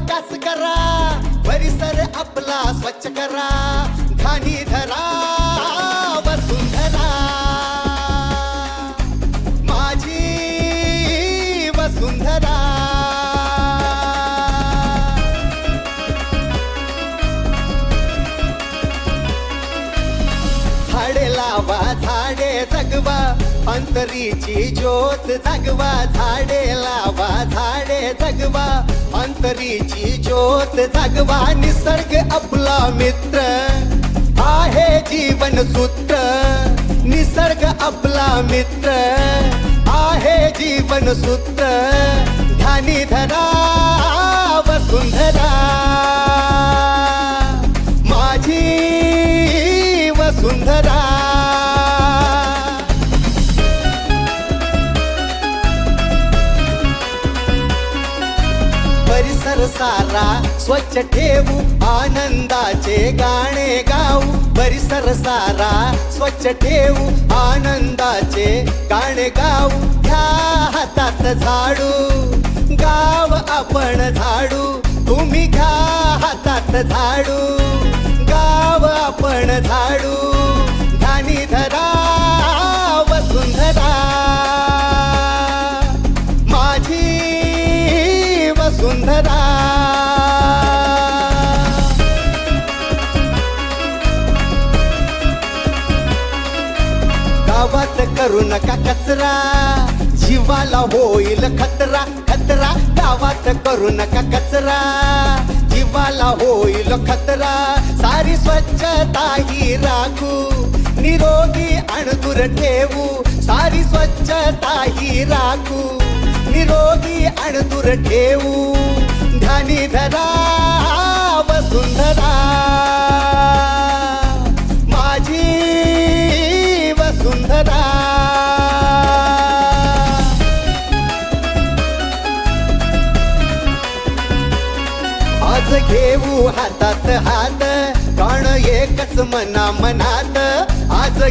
कास करा, परिसर आपला स्वच्छ करा, घाणी धरा वसुंधरा, माझी वसुंधरा. झाडे लावा, झाडे जगवा, अंतरीची ज्योत जगवा. झाडे लावा, झाडे जगवा, अंतरीची ज्योत जगवा. निसर्ग आपला मित्र आहे जीवन सूत्र, निसर्ग आपला मित्र आहे जीवन सूत्र. ध्यानी धरा वसुंधरा, माझी वसुंधरा. परिसर सारा स्वच्छ ठेवू, आनंदाचे गाणे गाऊ. परिसर सारा स्वच्छ ठेवू, आनंदाचे गाणे गाऊ. घ्या हातात झाडू, गाव आपण झाडू. तुम्ही घ्या हातात झाडू, गाव आपण झाडू. ध्यानी धरा वसुंधरा, माझी वसुंधरा. गावात करू नका कचरा, जीवाला होईल खतरा खतरा. गावात करू नका कचरा, जीवाला होईल खतरा. सारी स्वच्छता ही राखू, निरोगी अणदूर ठेवू. सारी स्वच्छता ही राखू, निरोगी अणदूर ठेवू. ध्यानी धरा वसुंधरा, माझी वसुंधरा. आज घेऊ हातात हात, कारण एकच मना मनात. आज